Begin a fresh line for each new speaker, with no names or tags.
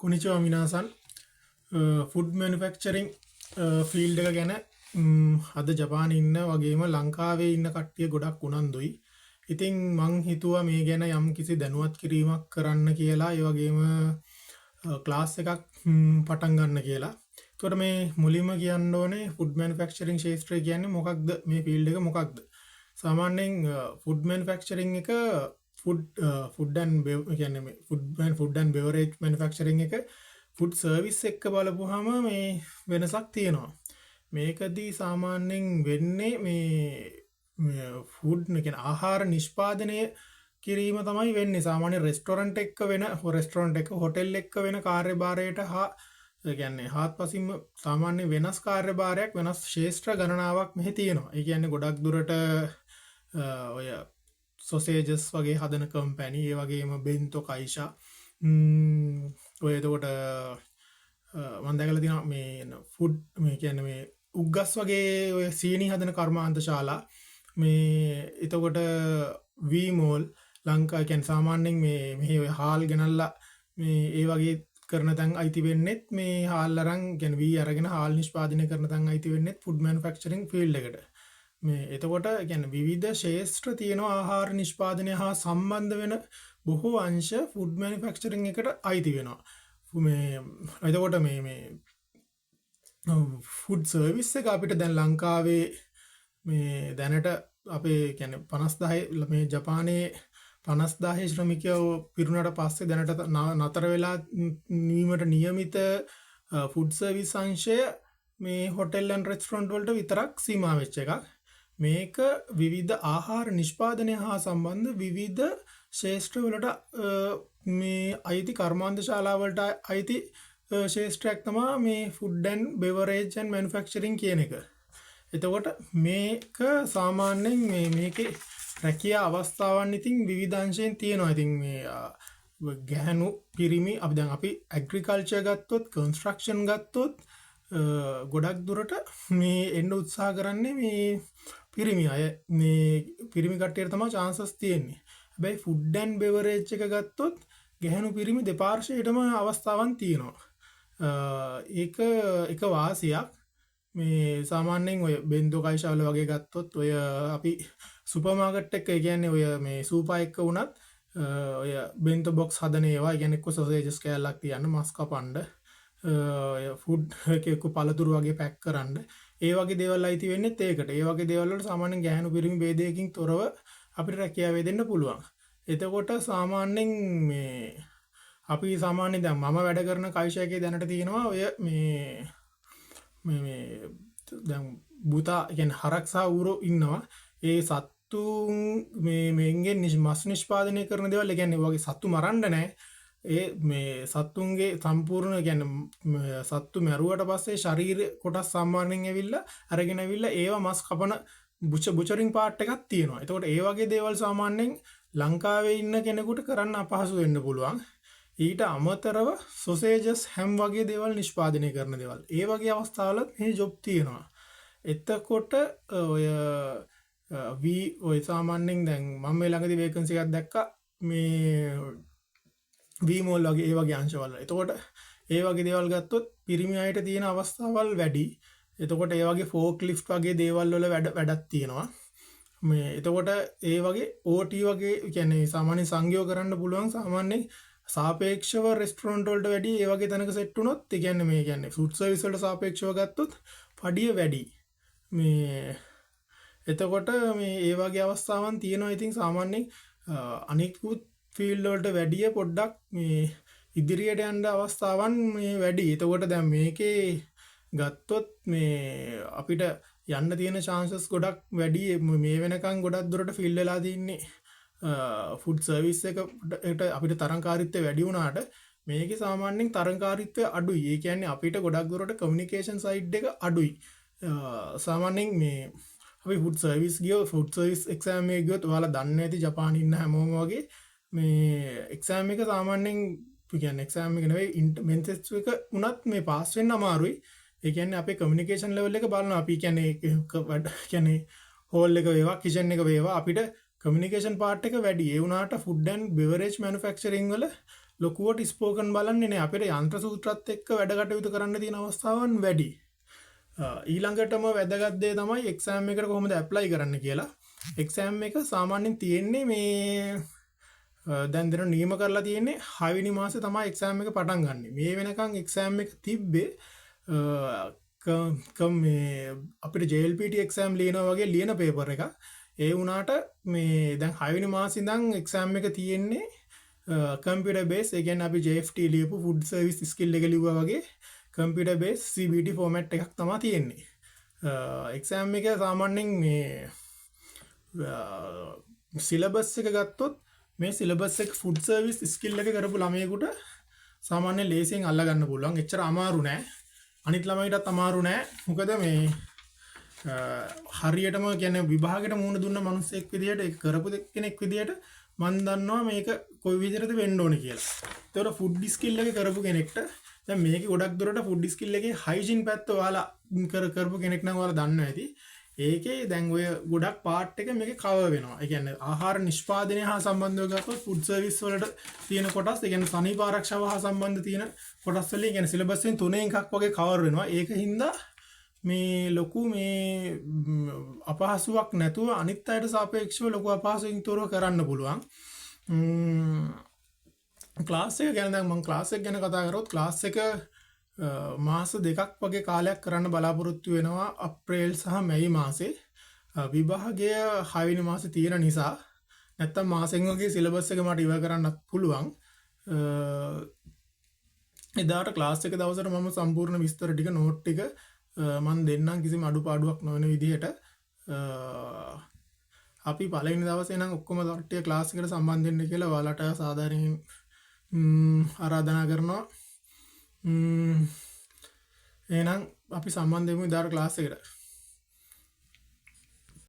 කොනිචෝ මිනාසන් food manufacturing field එක ගැන අද ජපානයේ ඉන්න වගේම ලංකාවේ ඉන්න කට්ටිය ගොඩක් උනන්දුයි. ඉතින් මං හිතුවා මේ ගැන යම් කිසි දැනුවත් කිරීමක් කරන්න කියලා, ඒ වගේම ක්ලාස් එකක් පටන් ගන්න කියලා. එතකොට මේ මුලින්ම කියන්න ඕනේ ෆුඩ් මැනුෆැක්චරින් ක්ෂේත්‍රය කියන්නේ මොකක්ද, මේ ෆීල්ඩ් එක මොකක්ද? සාමාන්‍යයෙන් ෆුඩ් මැනුෆැක්චරින් එක ෆුඩ් ඇන්ඩ් බෙවරේජ් මැනුෆැක්චරින් එක ෆුඩ් සර්විස් එක්ක බලපුවාම මේ වෙනසක් තියෙනවා. මේකදී සාමාන්‍යයෙන් වෙන්නේ මේ ෆුඩ් කියන්නේ ආහාර නිෂ්පාදනය කිරීම තමයි වෙන්නේ. සාමාන්‍ය රෙස්ටොරන්ට් එක්ක වෙන හොටෙල් එක්ක වෙන කාර්යභාරයට කියන්නේ හාත්පසින්ම සාමාන්‍ය වෙනස් කාර්යභාරයක්, වෙනස් ශේෂ්ත්‍ර ගණනාවක් මෙහි තියෙනවා. ඒ කියන්නේ ගොඩක් දුරට ඔය සොසේජස් වගේ හදන කම්පැනි, ඒ වගේම බෙන්තෝ කයිෂා ඔය එතකොට මම දැකලා තියෙනවා මේ ෆුඩ් මේ කියන්නේ මේ උග්ගස් වගේ ඔය සීනි හදන කර්මාන්ත ශාලා, මේ එතකොට වීමෝල් ලංකා කියන්නේ සාමාන්‍යයෙන් මේ ඔය හාල් ගෙනල්ලා මේ ඒ වගේ කරන තැන් අයිති වෙන්නෙත් මේ හාල් අරන් කියන්නේ වී අරගෙන හාල් නිෂ්පාදනය කරන තැන් අයිති වෙන්නෙත් ෆුඩ් මැනුෆැක්චරින් ෆීල්ඩ් එකට. මේ එතකොට කියන්නේ විවිධ ශේෂ්ත්‍ර තියෙන ආහාර නිෂ්පාදනය හා සම්බන්ධ වෙන බොහෝ අංශ ෆුඩ් මැනුෆැක්චරින් එකට අයිති වෙනවා. මේ එතකොට මේ ෆුඩ් සර්විස් එක අපිට දැන් ලංකාවේ මේ දැනට අපේ කියන්නේ 50000 මේ ජපානයේ 50000 ශ්‍රමිකයෝ පිරුණාට පස්සේ දැනට නතර වෙලා වීමට නියමිත ෆුඩ් සර්විස් අංශය මේ හොටෙල් ඇන්ඩ් රෙස්ටොරන්ට් වලට විතරක් සීමා වෙච්ච එකක්. මේක විවිධ ආහාර නිෂ්පාදනය හා සම්බන්ධ විවිධ ශේෂ්ත්‍ර වලට මේ අයිති කර්මාන්ත ශාලාවලට අයිති ශේෂ්ත්‍රයක් තමයි මේ food and beverage and manufacturing කියන එක. එතකොට මේක සාමාන්‍යයෙන් මේකේ රැකියා අවස්ථාවන් ඉතින් විවිධ අංශයෙන් තියෙනවා. ඉතින් මේ ගැහණු පිරිමි අපි ඇග්‍රිකල්චර් ගත්තොත්, කන්ස්ට්‍රක්ෂන් ගත්තොත් ගොඩක් දුරට මේ එන්න උත්සාහ කරන්නේ මේ පිරිමි අය. මේ පිරිමි කට්ටියට තමයි chances තියෙන්නේ. හැබැයි ෆුඩ් ඇන්ඩ් බෙවරේජ් එක ගත්තොත් ගැහණු පිරිමි දෙපාර්ශ්වයටම අවස්ථාවන් තියෙනවා. ඒක එක වාසියක්. මේ සාමාන්‍යයෙන් ඔය බෙන්දෝ කයිෂාවල වගේ ගත්තොත් ඔය අපි සුපර් මාකට් එක කියන්නේ ඔය මේ සූපා එක්ක වුණත් ඔය බෙන්තෝ බොක්ස් හදන ඒවා, කියන්නේ එක්ක සොසේජස් කෑල්ලක් තියන්න, මස් කපන්න, ඔය ෆුඩ් එකක පළතුරු වගේ පැක් කරන්න, ඒ වගේ දේවල් අයිති වෙන්නේ ඒකට. ඒ වගේ දේවල් වලට සාමාන්‍යයෙන් ගැහණු පිරිමි ભેදයකින් තොරව අපිට රැකියාව දෙන්න පුළුවන්. එතකොට සාමාන්‍යයෙන් මේ අපි සාමාන්‍යයෙන් දැන් මම වැඩ කරන කයිෂා එකේ දැනට තියෙනවා ඔය මේ දැන් බුතා කියන්නේ හරක් සහ ඌරෝ ඉන්නවා. ඒ සත්තුන් මේගෙන් මස් නිෂ්පාදනය කරන දේවල්, කියන්නේ වගේ සත්තු මරන්න නැහැ. ඒ මේ සත්තුන්ගේ සම්පූර්ණ කියන්නේ සත්තු මැරුවට පස්සේ ශරීර කොටස් සම්මානයෙන් ඇවිල්ලා අරගෙන ඇවිල්ලා ඒවා මස් කපන බුචරින් පාර්ට් එකක් තියෙනවා. එතකොට ඒ වගේ දේවල් සාමාන්‍යයෙන් ලංකාවේ ඉන්න කෙනෙකුට කරන්න අපහසු වෙන්න පුළුවන්. ඊට අමතරව සොසේජස් හැම් වගේ දේවල් නිෂ්පාදනය කරන දේවල්, ඒ වගේ අවස්ථාවල මේ ජොබ් තියෙනවා. එතකොට ඔය සාමාන්‍යයෙන් දැන් මම මේ ළඟදී වේකන්සි එකක් දැක්කා මේ වීමෝල් වගේ ඒ වගේ අංශවල. එතකොට ඒ වගේ දේවල් ගත්තොත් පිරිමි අයට තියෙන අවස්ථාවල් වැඩි. එතකොට ඒ වගේ ෆෝක් ලිෆ්ට් වගේ දේවල් වල වැඩක් තියෙනවා. මේ එතකොට ඒ වගේ OT වගේ කියන්නේ සාමාන්‍ය සංයෝග කරන්න පුළුවන්. සාමාන්‍යයෙන් සාපේක්ෂව රෙස්ටොරන්ට් වලට වැඩි ඒ වගේ තැනක සෙට් වුණොත්, ඒ කියන්නේ මේ කියන්නේ ෆුඩ් සර්විස් වලට සාපේක්ෂව ගත්තොත් පඩිය වැඩි. මේ එතකොට මේ ඒ වගේ අවස්ථාවන් තියෙනවා. ඉතින් සාමාන්‍යයෙන් අනිකුත් ෆීල්ඩ් වලට වැඩිය පොඩ්ඩක් මේ ඉදිරියට යන්න අවස්ථාවන් මේ වැඩි. එතකොට දැන් මේකේ ගත්තොත් මේ අපිට යන්න තියෙන chances ගොඩක් වැඩි. මේ වෙනකන් ගොඩක් දුරට ෆිල් වෙලා තින්නේ ෆුඩ් සර්විස් එකට අපිට තරංකාරීත්වය වැඩි වුණාට මේකේ සාමාන්‍යයෙන් තරංකාරීත්වය අඩුයි. ඒ කියන්නේ අපිට ගොඩක් දුරට කමියුනිකේෂන් සයිඩ් එක අඩුයි. සාමාන්‍යයෙන් මේ අපි ෆුඩ් සර්විස් එක්සෑම් එක ගියොත් ඔයාලා දන්නේ නැති ජපානයේ ඉන්න හැමෝම වගේ මේ එක්සෑම් එක සාමාන්‍යයෙන් කියන්නේ එක්සෑම් එක නෙවෙයි මෙන්ස් ටෙස්ට් එක උනත් මේ පාස් වෙන්න අමාරුයි. ඒ කියන්නේ අපේ කමියුනිකේෂන් ලෙවල් එක බලනවා. අපි කියන්නේ හෝල් එක වේවා, කිචන් එක වේවා, අපිට කමියුනිකේෂන් පාර්ට් එක වැඩි. ඒ වුණාට ෆුඩ් ඇන්ඩ් බෙවරේජ් මැනුෆැක්චරින් වල ලොකුවට ස්පෝකන් බලන්නේ නැහැ. අපිට යන්ත්‍ර සූත්‍රات එක්ක වැඩ කටයුතු කරන්න තියෙන අවස්ථාවන් වැඩි. ඊළඟටම වැදගත් දේ තමයි එක්සෑම් එකට කොහොමද ඇප්ලයි කරන්න කියලා. එක්සෑම් එක සාමාන්‍යයෙන් තියෙන්නේ මේ දැන් දෙන නියම කරලා තියෙන්නේ 6 වෙනි මාසේ තමයි එක්සෑම් එක පටන් ගන්න. මේ වෙනකන් එක්සෑම් එක තිබ්බේ මේ අපිට JLPT එක්සෑම් ලියනවා වගේ ලියන පේපර් එක. ඒ වුණාට මේ දැන් 6 වෙනි මාසේ ඉඳන් එක්සෑම් එක තියෙන්නේ කම්පියුටර් බේස්. ඒ කියන්නේ අපි JFT ලියපු ෆුඩ් සර්විස් ස්කිල් එක ලිව්වා වගේ කම්පියුටර් බේස් CBT ෆෝමැට් එකක් තමයි තියෙන්නේ. එක්සෑම් එක සාමාන්‍යයෙන් මේ සිලබස් එක ගත්තොත් මේ සිලබස් එක ෆුඩ් සර්විස් ස්කිල් එක කරපු ළමයෙකුට සාමාන්‍ය ලේසියෙන් අල්ල ගන්න පුළුවන්. එච්චර අමාරු නෑ. අනිත් ළමයිටත් අමාරු නෑ. මොකද මේ හරියටම කියන්නේ විභාගයට මුහුණ දුන්න මිනිස්සෙක් විදියට ඒක කරපු කෙනෙක් විදියට මම දන්නවා මේක කොයි විදිහටද වෙන්න ඕනේ කියලා. ඒතකොට ෆුඩ් ස්කිල් එක කරපු කෙනෙක්ට දැන් මේකේ ගොඩක් දුරට ෆුඩ් ස්කිල් එකේ හයිජීන් පැත්ත ඔයාලා කරපු කෙනෙක් නම් ඔයාලා දන්නවා ඇති. ඒකේ දැන් ඔය ගොඩක් පාර්ට් එක මේකේ කවර් වෙනවා. ඒ කියන්නේ ආහාර නිෂ්පාදනය හා සම්බන්ධව ගත්තොත් ෆුඩ් සර්විස් වලට තියෙන කොටස්, ඒ කියන්නේ සනීප ආරක්ෂාව හා සම්බන්ධ තියෙන කොටස් වලින් කියන්නේ සිලබස් එකෙන් 3 එකක් වගේ කවර් වෙනවා. ඒක හින්දා මේ ලොකු මේ අපහසුාවක් නැතුව අනිත් අයට සාපේක්ෂව ලොකු අපහසුකින් තොරව කරන්න පුළුවන්. ක්ලාස් එක ගැන දැන් මම ක්ලාස් එක ගැන කතා කරොත් ක්ලාස් එක මාස 2ක් වගේ කාලයක් කරන්න බලාපොරොත්තු වෙනවා අප්‍රේල් සහ මැයි මාසේ. විභාගය 6 වෙනි මාසේ තියෙන නිසා නැත්තම් මාසෙන් වගේ සිලබස් එක මට ඉවර කරන්නත් පුළුවන්. එදාට ක්ලාස් එක දවසට මම සම්පූර්ණ විස්තර ටික නෝට් ටික මම දෙන්නම් කිසිම අඩුපාඩුවක් නොවන විදිහට. අපි පළවෙනි දවසේ නම් ඔක්කොම කට්ටිය ක්ලාස් එකට සම්බන්ධ වෙන්න කියලා ඔයාලට සාධාරණයෙන් ආරාධනා කරනවා. එහෙනම් අපි සම්බන්ධ වෙමු ඉදාර ක්ලාස් එකට.